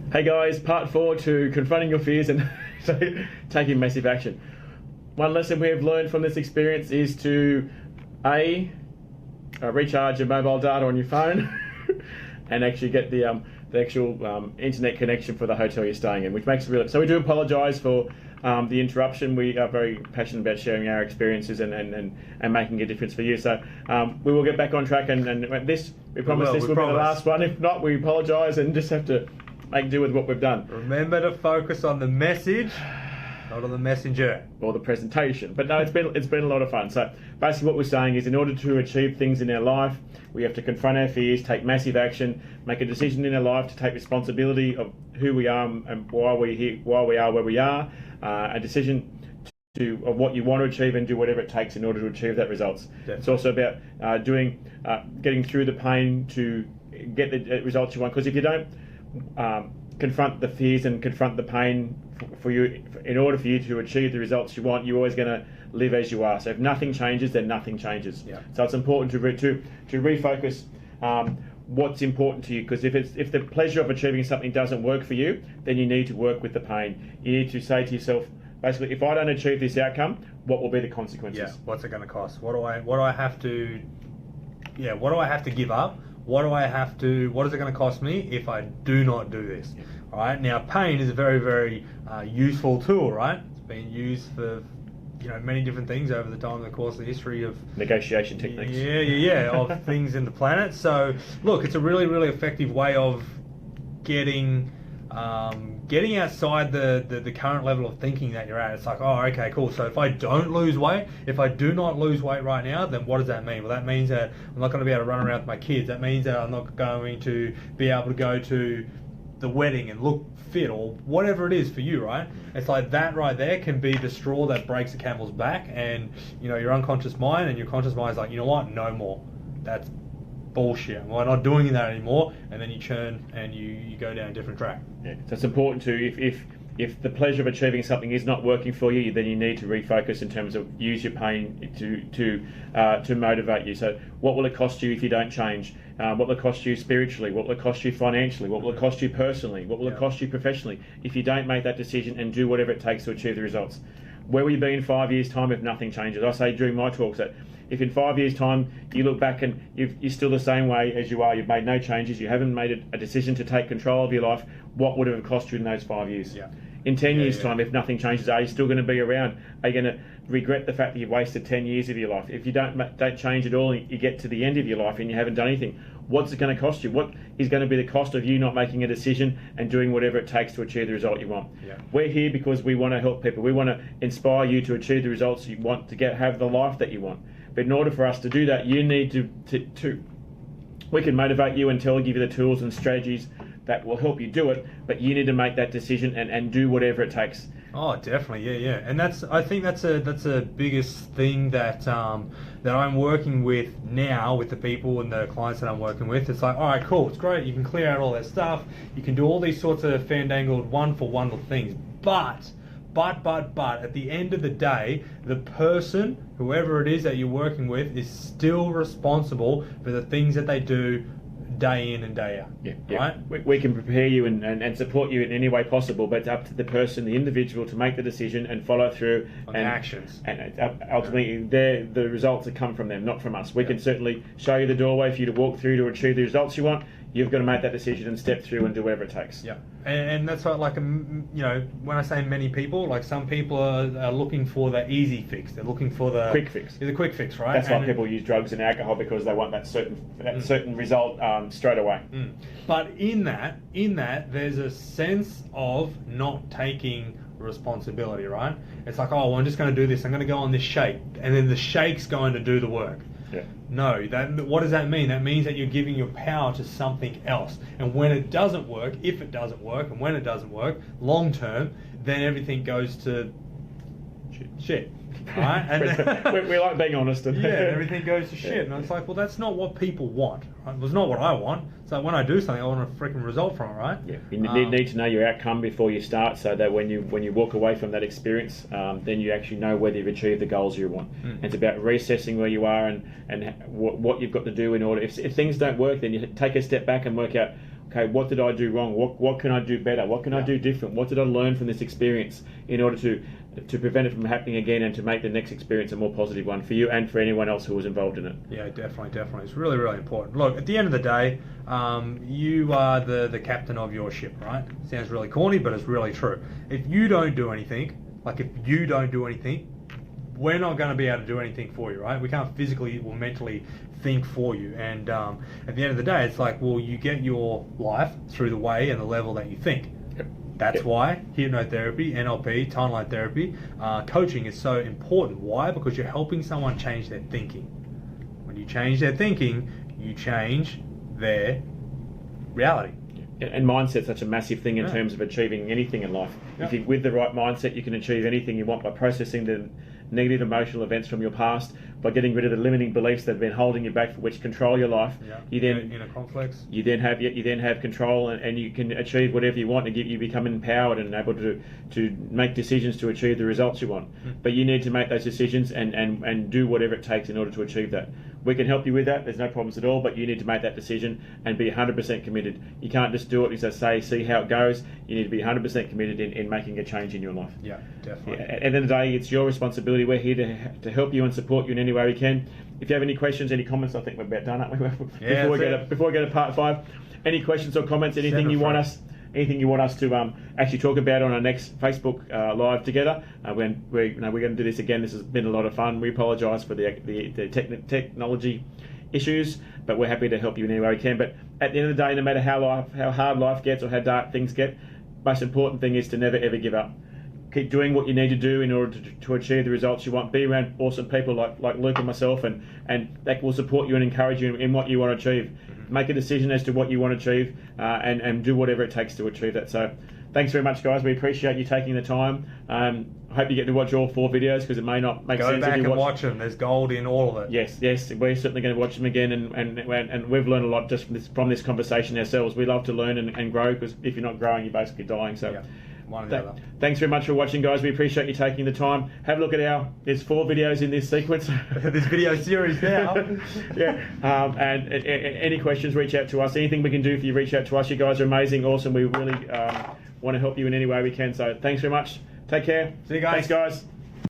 Hey guys, part 4 to confronting your fears and taking massive action. One lesson we have learned from this experience is to recharge your mobile data on your phone and actually get the actual internet connection for the hotel you're staying in, which makes it really. So we do apologise for the interruption. We are very passionate about sharing our experiences and making a difference for you. So we will get back on track, and this we promise this will be the last one. If not, we apologise and just have to make do with what we've done. Remember to focus on the message, not on the messenger or the presentation. But no, it's been a lot of fun. So basically what we're saying is, in order to achieve things in our life, we have to confront our fears, take massive action, make a decision in our life to take responsibility of who we are and why we are where we are, a decision of what you want to achieve, and do whatever it takes in order to achieve that results. Definitely. It's also about getting through the pain to get the results you want, because if you don't confront the fears and confront the pain for you, in order for you to achieve the results you want, you're always going to live as you are. So if nothing changes, then nothing changes. Yeah. So it's important to refocus what's important to you, because if the pleasure of achieving something doesn't work for you, then you need to work with the pain. You need to say to yourself, basically, if I don't achieve this outcome, what will be the consequences? Yeah. What's it going to cost? What do I have to give up? What is it going to cost me if I do not do this? Yeah. All right. Now, pain is a very, very useful tool, right? It's been used for many different things over the time, the course of the history of negotiation techniques. Of things in the planet. So, look, it's a really, really effective way of getting outside the current level of thinking that you're at. It's like, oh, okay, cool. So if I don't lose weight, if I do not lose weight right now, then what does that mean? Well, that means that I'm not going to be able to run around with my kids. That means that I'm not going to be able to go to the wedding and look fit, or whatever it is for you, right? It's like that right there can be the straw that breaks the camel's back, and your unconscious mind and your conscious mind is like, you know what, no more. That's bullshit. We're not doing that anymore, and then you churn and you go down a different track. Yeah. So it's important to, if the pleasure of achieving something is not working for you, then you need to refocus in terms of use your pain to motivate you. So what will it cost you if you don't change? What will it cost you spiritually? What will it cost you financially? What will it cost you personally? What will it cost you professionally if you don't make that decision and do whatever it takes to achieve the results? Where will you be in 5 years' time if nothing changes? I say during my talks that if in 5 years' time you look back and you're still the same way as you are, you've made no changes, you haven't made a decision to take control of your life, what would it have cost you in those 5 years? Yeah. In 10 years' time, if nothing changes, are you still going to be around? Are you going to regret the fact that you've wasted 10 years of your life? If you don't change at all, you get to the end of your life and you haven't done anything, what's it going to cost you? What is going to be the cost of you not making a decision and doing whatever it takes to achieve the result you want? Yeah. We're here because we want to help people. We want to inspire you to achieve the results you want, to have the life that you want. But in order for us to do that, you need to we can motivate you and give you the tools and strategies that will help you do it, but you need to make that decision and do whatever it takes. Oh, definitely, yeah. And I think that's a biggest thing that I'm working with now with the people and the clients that I'm working with. It's like, all right, cool, it's great, you can clear out all that stuff, you can do all these sorts of fandangled wonderful things, but at the end of the day, the person, whoever it is that you're working with, is still responsible for the things that they do day in and day out. Yeah. Right? We can prepare you and support you in any way possible, but it's up to the person, the individual, to make the decision and follow through on the actions. And ultimately, the results that come from them, not from us. We can certainly show you the doorway for you to walk through to achieve the results you want. You've got to make that decision and step through and do whatever it takes. Yeah, and that's what, when I say many people, like some people are looking for the easy fix. They're looking for the quick fix. The quick fix, right? That's why people use drugs and alcohol, because they want that certain result straight away. But in that, there's a sense of not taking responsibility, right? It's like, oh, well, I'm just going to do this. I'm going to go on this shake, and then the shake's going to do the work. Yeah. No, what does that mean? That means that you're giving your power to something else. And when it doesn't work, if it doesn't work, and when it doesn't work, long term, then everything goes to shit. Right? And we like being honest. Everything goes to shit. And it's like, well, that's not what people want. Right? Well, it's not what I want. So when I do something, I want a freaking result from it, right? Yeah. You need to know your outcome before you start, so that when you walk away from that experience, then you actually know whether you've achieved the goals you want. And it's about reassessing where you are and what you've got to do in order. If things don't work, then you take a step back and work out okay, what did I do wrong? What can I do better? What can I do different? What did I learn from this experience in order to prevent it from happening again and to make the next experience a more positive one for you and for anyone else who was involved in it? Yeah, definitely. It's really, really important. Look, at the end of the day, you are the captain of your ship, right? Sounds really corny, but it's really true. If you don't do anything, we're not going to be able to do anything for you, right? We can't physically or mentally think for you. And at the end of the day, it's like, well, you get your life through the way and the level that you think. That's why hypnotherapy, NLP, timeline therapy, coaching is so important. Why? Because you're helping someone change their thinking. When you change their thinking, you change their reality. And mindset's such a massive thing in terms of achieving anything in life. If you, with the right mindset, you can achieve anything you want by processing the negative emotional events from your past, by getting rid of the limiting beliefs that have been holding you back, which control your life. You then inner conflicts. You then have control, and you can achieve whatever you want, and you become empowered and able to make decisions to achieve the results you want. But you need to make those decisions and do whatever it takes in order to achieve that. We can help you with that. There's no problems at all, but you need to make that decision and be 100% committed. You can't just do it, as I say, see how it goes. You need to be 100% committed in making a change in your life. Yeah, definitely. At the end of the day, it's your responsibility. We're here to help you and support you in any way we can. If you have any questions, any comments, I think we're about done, aren't we? Before we get to part 5, any questions or comments, anything you want us to actually talk about on our next Facebook Live together. We're going to do this again. This has been a lot of fun. We apologise for the technology issues, but we're happy to help you in any way we can. But at the end of the day, no matter how hard life gets or how dark things get, most important thing is to never ever give up. Keep doing what you need to do in order to achieve the results you want. Be around awesome people like Luke and myself, and that will support you and encourage you in what you want to achieve. Make a decision as to what you want to achieve, and do whatever it takes to achieve that. So thanks very much, guys. We appreciate you taking the time. I hope you get to watch all 4 videos, because it may not make sense. Go back and watch them. There's gold in all of it. Yes, we're certainly going to watch them again, and we've learned a lot just from this conversation ourselves. We love to learn and grow, because if you're not growing, you're basically dying. So. One or the other. Thanks very much for watching, guys. We appreciate you taking the time. Have a look at there's 4 videos in this sequence. This video series now. And any questions, reach out to us. Anything we can do for you, reach out to us. You guys are amazing, awesome. We really want to help you in any way we can. So thanks very much. Take care. See you guys. Thanks, guys.